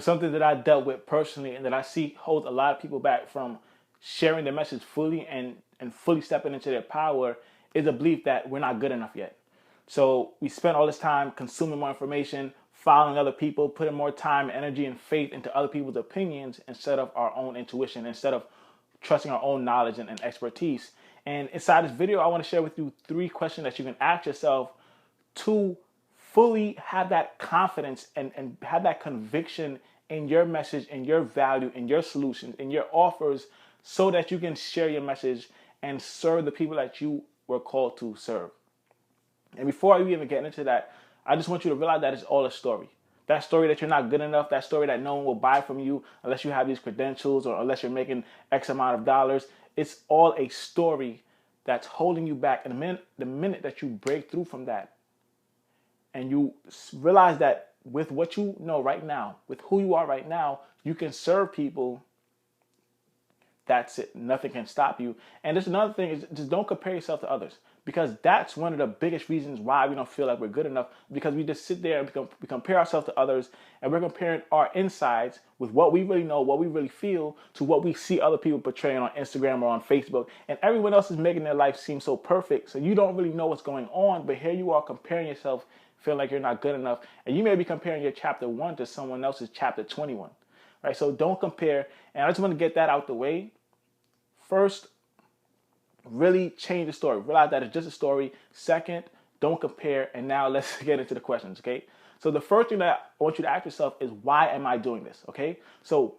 something that I dealt with personally and that I see holds a lot of people back from sharing their message fully and fully stepping into their power is a belief that we're not good enough yet. So we spend all this time consuming more information, following other people, putting more time, energy, and faith into other people's opinions instead of our own intuition, instead of trusting our own knowledge and expertise. And inside this video, I want to share with you 3 questions that you can ask yourself to fully have that confidence and have that conviction in your message, in your value, in your solutions, in your offers, so that you can share your message and serve the people that you were called to serve. And before I even get into that, I just want you to realize that it's all a story. That story that you're not good enough, that story that no one will buy from you unless you have these credentials or unless you're making X amount of dollars, it's all a story that's holding you back. And the minute that you break through from that and you realize that with what you know right now, with who you are right now, you can serve people. That's it. Nothing can stop you. And there's another thing is just don't compare yourself to others, because that's one of the biggest reasons why we don't feel like we're good enough, because we just sit there and we compare ourselves to others, and we're comparing our insides with what we really know, what we really feel, to what we see other people portraying on Instagram or on Facebook. And everyone else is making their life seem so perfect, so you don't really know what's going on, but here you are comparing yourself, feeling like you're not good enough. And you may be comparing your chapter 1 to someone else's chapter 21. Right? So don't compare. And I just want to get that out the way. First, really change the story. Realize that it's just a story. Second, don't compare. And now let's get into the questions, okay? So the first thing that I want you to ask yourself is, why am I doing this, okay? So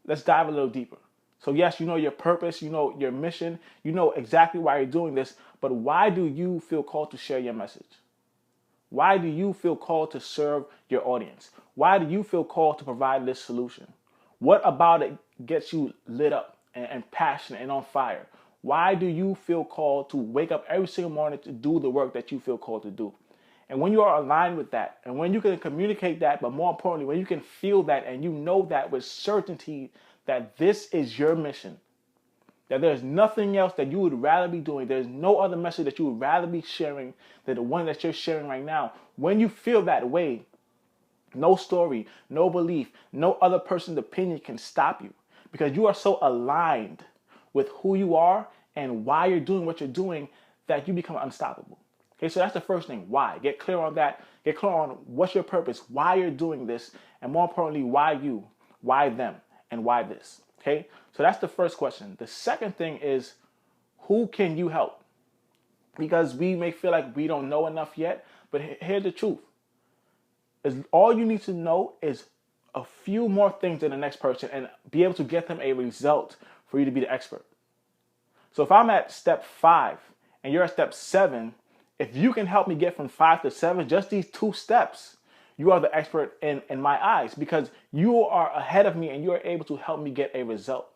let's dive a little deeper. So yes, you know your purpose, you know your mission, you know exactly why you're doing this, but why do you feel called to share your message? Why do you feel called to serve your audience? Why do you feel called to provide this solution? What about it gets you lit up and passionate and on fire? Why do you feel called to wake up every single morning to do the work that you feel called to do? And when you are aligned with that, and when you can communicate that, but more importantly, when you can feel that and you know that with certainty that this is your mission, that there's nothing else that you would rather be doing, there's no other message that you would rather be sharing than the one that you're sharing right now. When you feel that way, no story, no belief, no other person's opinion can stop you, because you are so aligned with who you are and why you're doing what you're doing that you become unstoppable. Okay, so that's the first thing. Why? Get clear on that. Get clear on what's your purpose, why you're doing this, and more importantly, why you, why them, and why this. Okay, so that's the first question. The second thing is, who can you help? Because we may feel like we don't know enough yet, but here's the truth. All you need to know is a few more things than the next person and be able to get them a result for you to be the expert. So if I'm at step 5 and you're at step 7, if you can help me get from 5 to 7, just these 2 steps, you are the expert in my eyes, because you are ahead of me and you are able to help me get a result.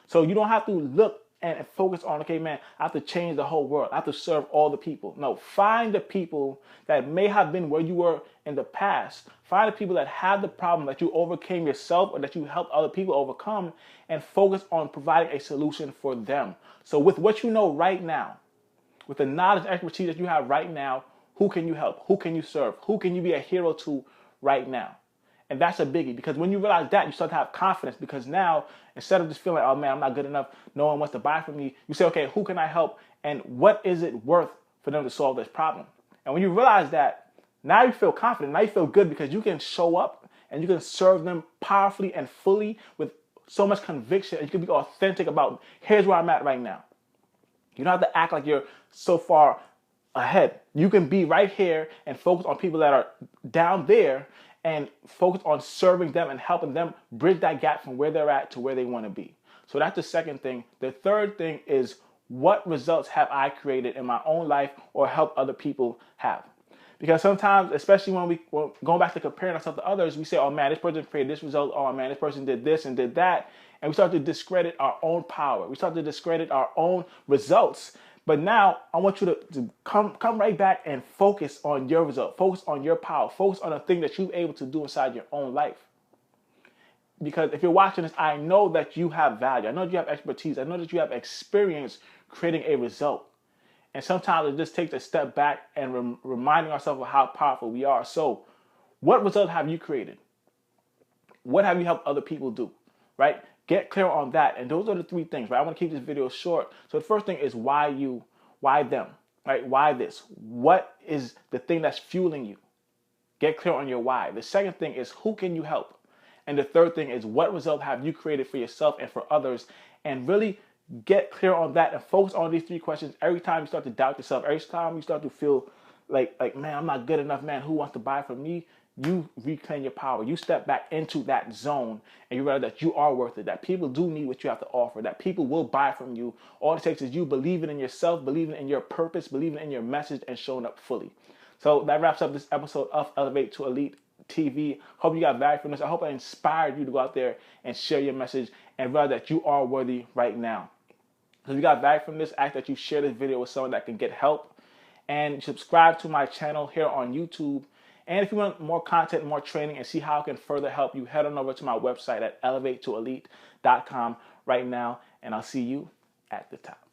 So you don't have to look and focus on, okay, man, I have to change the whole world. I have to serve all the people. No, find the people that may have been where you were in the past. Find the people that have the problem that you overcame yourself or that you helped other people overcome, and focus on providing a solution for them. So with what you know right now, with the knowledge and expertise that you have right now, who can you help? Who can you serve? Who can you be a hero to right now? And that's a biggie, because when you realize that, you start to have confidence, because now, instead of just feeling like, oh man, I'm not good enough, no one wants to buy from me, you say, okay, who can I help? And what is it worth for them to solve this problem? And when you realize that, now you feel confident, now you feel good, because you can show up and you can serve them powerfully and fully with so much conviction, and you can be authentic about, here's where I'm at right now. You don't have to act like you're so far ahead. You can be right here and focus on people that are down there, and focus on serving them and helping them bridge that gap from where they're at to where they want to be. So that's the second thing. The third thing is, what results have I created in my own life or helped other people have? Because sometimes, especially when we're going back to comparing ourselves to others, we say, oh man, this person created this result. Oh man, this person did this and did that. And we start to discredit our own power. We start to discredit our own results. But now I want you to come right back and focus on your result. Focus on your power. Focus on the thing that you're able to do inside your own life. Because if you're watching this, I know that you have value. I know that you have expertise. I know that you have experience creating a result. And sometimes it just takes a step back and reminding ourselves of how powerful we are. So what result have you created? What have you helped other people do, right? Get clear on that. And those are the 3 things, right? I want to keep this video short. So the first thing is why you, why them, right? Why this? What is the thing that's fueling you? Get clear on your why. The second thing is who can you help? And the third thing is what result have you created for yourself and for others? And really get clear on that and focus on these 3 questions every time you start to doubt yourself, every time you start to feel like man, I'm not good enough, man, who wants to buy from me? You reclaim your power. You step back into that zone and you realize that you are worth it, that people do need what you have to offer, that people will buy from you. All it takes is you believing in yourself, believing in your purpose, believing in your message, and showing up fully. So that wraps up this episode of Elevate to Elite TV. Hope you got value from this. I hope I inspired you to go out there and share your message and realize that you are worthy right now. So if you got value from this, I ask that you share this video with someone that can get help. And subscribe to my channel here on YouTube. And if you want more content, more training, and see how I can further help you, head on over to my website at elevatetoelite.com right now. And I'll see you at the top.